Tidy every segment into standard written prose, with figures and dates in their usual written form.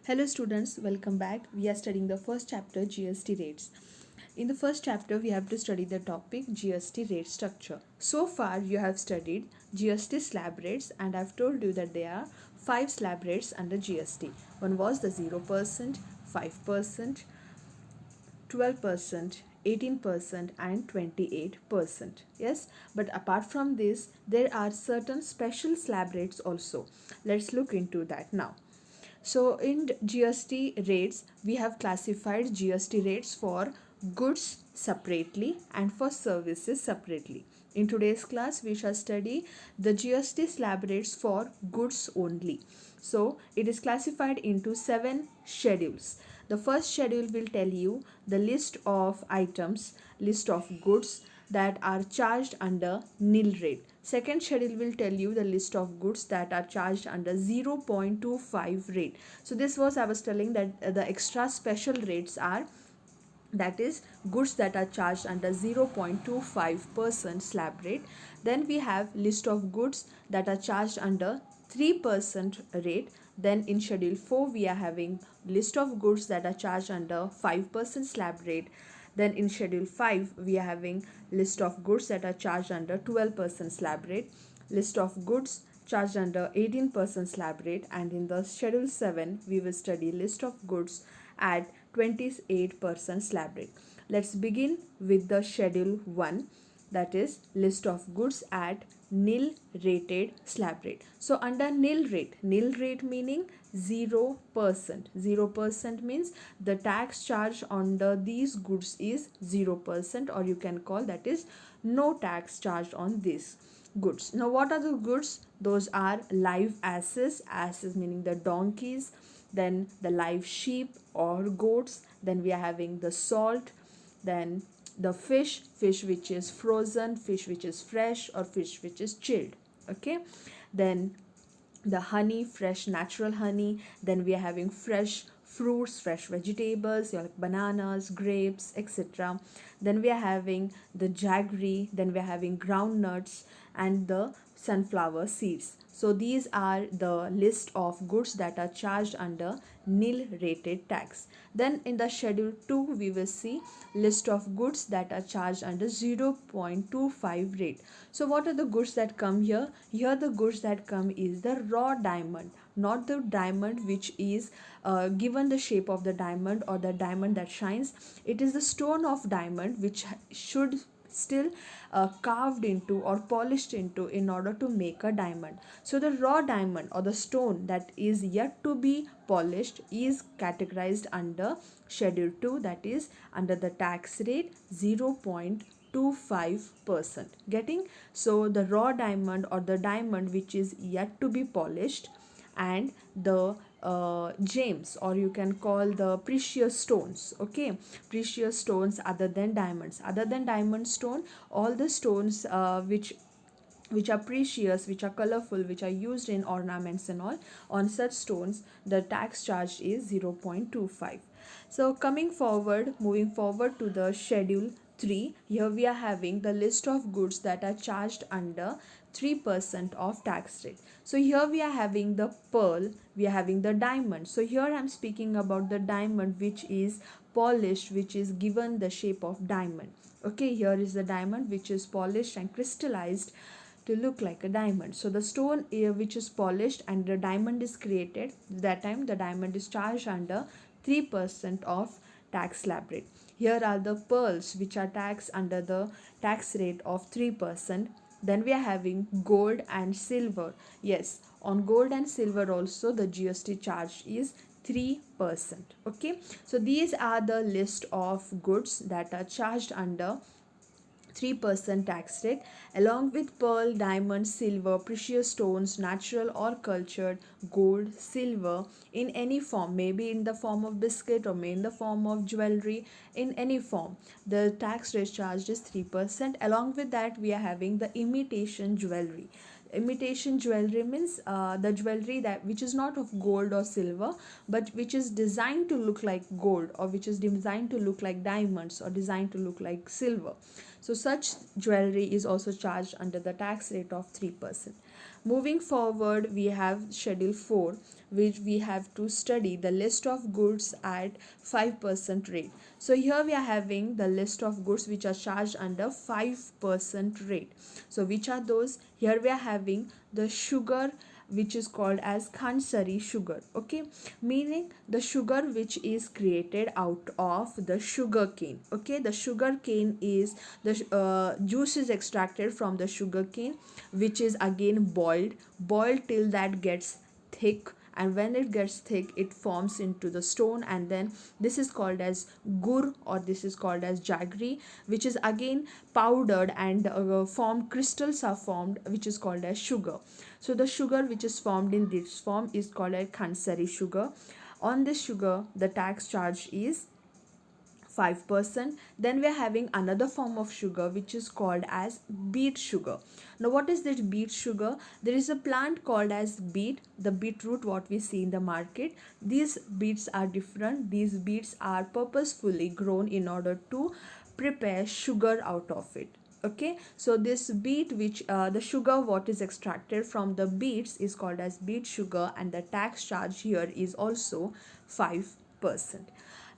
Hello students, welcome back. We are studying the first chapter GST rates. In the first chapter we have to study the topic GST rate structure. So far you have studied GST slab rates and I've told you that there are 5 slab rates under GST. One was the 0%, 5%, 12%, 18% and 28%. Yes, but apart from this there are certain special slab rates also. Let's look into that now. So in GST rates, we have classified GST rates for goods separately and for services separately. In today's class, we shall study the GST slab rates for goods only. So it is classified into 7 schedules. The first schedule will tell you the list of items, list of goods that are charged under nil rate. Second schedule will tell you the list of goods that are charged under 0.25 rate. So this was I was telling that the extra special rates are, that is, goods that are charged under 0.25% slab rate. Then we have list of goods that are charged under 3% rate. Then in schedule 4 we are having list of goods that are charged under 5% slab rate. Then in schedule 5 we are having list of goods that are charged under 12% slab rate, list of goods charged under 18% slab rate, and in the schedule 7 we will study list of goods at 28% slab rate. Let's begin with the schedule 1, that is list of goods at nil rated slab rate. So under nil rate meaning 0%. 0% means the tax charge under these goods is 0%, or you can call that is no tax charged on this goods. Now what are the goods? Those are live asses meaning the donkeys, then the live sheep or goats, then we are having the salt, then the fish which is frozen, fish which is fresh, or fish which is chilled. Okay, then the honey, fresh natural honey, then we are having fresh fruits, fresh vegetables, like bananas, grapes, etc. Then we are having the jaggery, then we are having groundnuts and the sunflower seeds. So these are the list of goods that are charged under nil rated tax. Then in the schedule 2 we will see list of goods that are charged under 0.25 rate. So what are the goods that come here? Here the goods that come is the raw diamond, not the diamond which is given the shape of the diamond or the diamond that shines. It is the stone of diamond which should still carved into or polished into in order to make a diamond. So the raw diamond or the stone that is yet to be polished is categorized under schedule 2, that is under the tax rate 0.25%. Getting? So the raw diamond or the diamond which is yet to be polished, and the gems, or you can call the precious stones. Okay, precious stones other than diamonds, other than diamond stone, all the stones which are precious, which are colorful, which are used in ornaments and all, on such stones the tax charge is 0.25. So moving forward to the schedule 3, here we are having the list of goods that are charged under 3% of tax rate. So here we are having the pearl, we are having the diamond. So here I am speaking about the diamond which is polished, which is given the shape of diamond. Okay, here is the diamond which is polished and crystallized to look like a diamond. So the stone which is polished and the diamond is created, that time the diamond is charged under 3% of tax slab rate. Here are the pearls which are taxed under the tax rate of 3%. Then we are having gold and silver. Yes, on gold and silver also the GST charge is 3%. Okay, so these are the list of goods that are charged under 3% tax rate, along with pearl, diamond, silver, precious stones, natural or cultured, gold, silver in any form, maybe in the form of biscuit or maybe in the form of jewelry, in any form. The tax rate charged is 3%. Along with that, we are having the imitation jewelry. Imitation jewelry means the jewelry that which is not of gold or silver, but which is designed to look like gold, or which is designed to look like diamonds, or designed to look like silver. So such jewelry is also charged under the tax rate of 3%. Moving forward, we have schedule 4, which we have to study the list of goods at 5% rate. So here we are having the list of goods which are charged under 5% rate. So which are those? Here we are having the sugar, which is called as khansari sugar, okay, meaning the sugar which is created out of the sugar cane. Okay, the sugar cane is the juice is extracted from the sugar cane, which is again boiled till that gets thick, and when it gets thick it forms into the stone, and then this is called as gur, or this is called as jaggery, which is again powdered, and formed crystals are formed, which is called as sugar. So the sugar which is formed in this form is called a khansari sugar. On this sugar the tax charge is 5%. Then we are having another form of sugar which is called as beet sugar. Now what is this beet sugar? There is a plant called as beet, the beetroot what we see in the market. These beets are different. These beets are purposefully grown in order to prepare sugar out of it. Okay, so this beet which the sugar what is extracted from the beets is called as beet sugar, and the tax charge here is also 5%.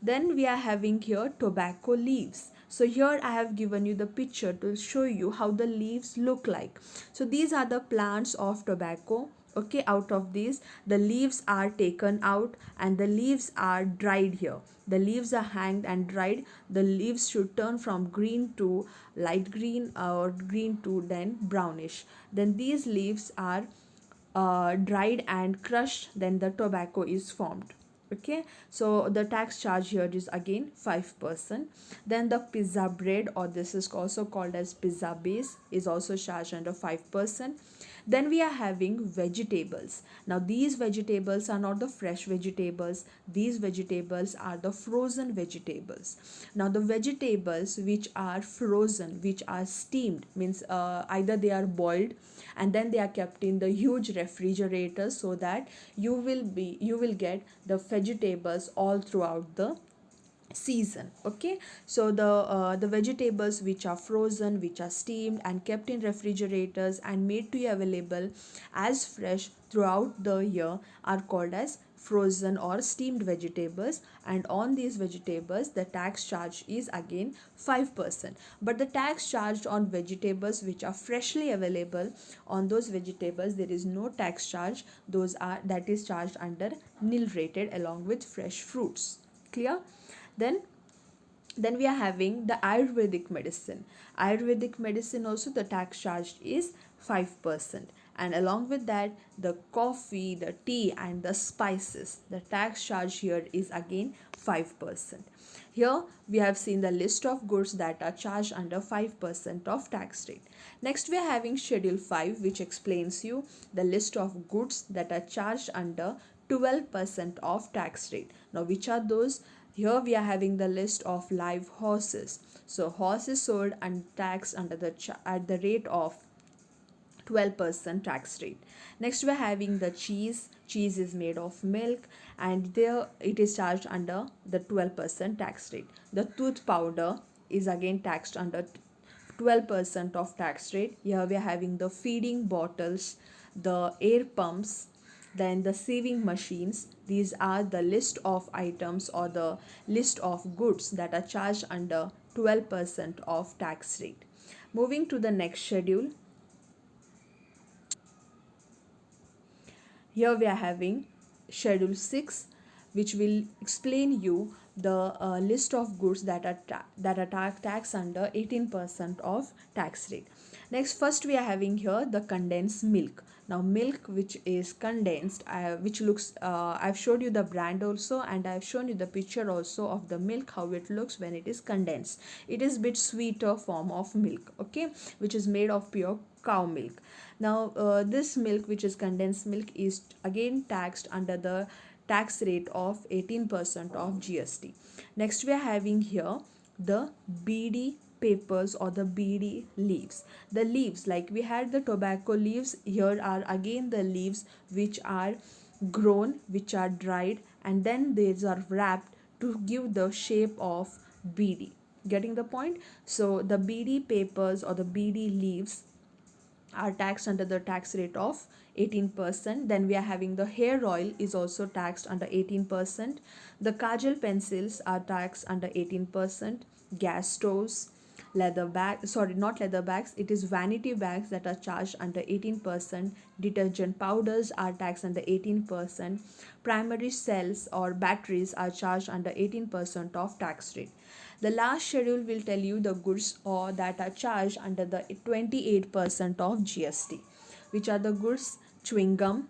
Then we are having here tobacco leaves. So here I have given you the picture to show you how the leaves look like. So these are the plants of tobacco. Okay, out of these the leaves are taken out and the leaves are dried here. The leaves are hanged and dried. The leaves should turn from green to light green, or green to then brownish. Then these leaves are dried and crushed, then the tobacco is formed. Okay, so the tax charge here is again 5%. Then the pizza bread, or this is also called as pizza base, is also charged under 5%. Then we are having vegetables. Now these vegetables are not the fresh vegetables, these vegetables are the frozen vegetables. Now the vegetables which are frozen, which are steamed, means either they are boiled and then they are kept in the huge refrigerators, so that you will get the vegetables all throughout the season. Okay, so the vegetables which are frozen, which are steamed and kept in refrigerators and made to be available as fresh throughout the year are called as frozen or steamed vegetables, and on these vegetables the tax charge is again 5%. But the tax charged on vegetables which are freshly available, on those vegetables there is no tax charge. Those are that is charged under nil rated along with fresh fruits. Clear? Then then we are having the ayurvedic medicine. Ayurvedic medicine also the tax charged is 5%, and along with that the coffee, the tea and the spices, the tax charge here is again 5%. Here we have seen the list of goods that are charged under 5% of tax rate. Next we are having schedule 5, which explains you the list of goods that are charged under 12% of tax rate. Now which are those? Here we are having the list of live horses. So horses sold and taxed under at the rate of 12% tax rate. Next we are having the cheese. Cheese is made of milk, and there it is charged under the 12% tax rate. The tooth powder is again taxed under 12% of tax rate. Here we are having the feeding bottles, the air pumps, then the sieving machines. These are the list of items or the list of goods that are charged under 12% of tax rate. Moving to the next schedule, here we are having schedule 6, which will explain you the list of goods that are taxed under 18% of tax rate. Next, first we are having here the condensed milk. Now milk which is condensed, which looks I've showed you the brand also, and I've shown you the picture also of the milk, how it looks when it is condensed. It is bit sweeter form of milk, okay, which is made of pure cow milk. Now this milk, which is condensed milk, is again taxed under the tax rate of 18% of GST. Next we are having here the BD papers or the BD leaves. The leaves, like we had the tobacco leaves, here are again the leaves which are grown, which are dried, and then these are wrapped to give the shape of BD. Getting the point? So the BD papers or the BD leaves are taxed under the tax rate of 18%. Then we are having the hair oil is also taxed under 18%. The kajal pencils are taxed under 18%. Gas stoves, leather bag, sorry, not leather bags, it is vanity bags that are charged under 18%. Detergent powders are taxed under 18%. Primary cells or batteries are charged under 18% of tax rate. The last schedule will tell you the goods or that are charged under the 28% of GST, which are the goods: chewing gum,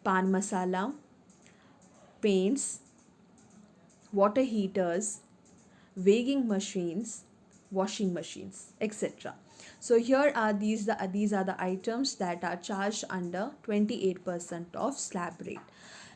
pan masala, paints, water heaters, weighing machines, washing machines, etc. So here are these are the items that are charged under 28% of slab rate.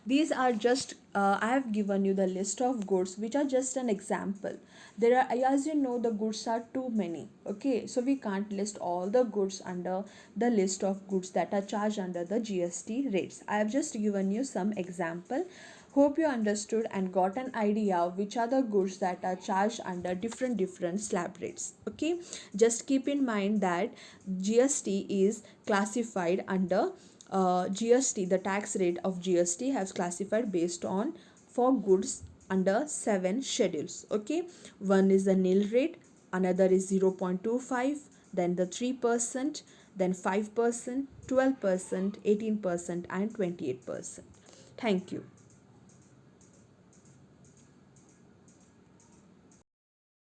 These are just I have given you the list of goods which are just an example. There are, as you know, the goods are too many. Okay, so we can't list all the goods under the list of goods that are charged under the GST rates. I have just given you some example. Hope you understood and got an idea of which are the goods that are charged under different slab rates. Okay, just keep in mind that GST is classified under GST, the tax rate of GST has classified based on for goods under 7 schedules. Okay, one is the nil rate, another is 0.25, then the 3%, then 5%, 12%, 18%, and 28%. Thank you.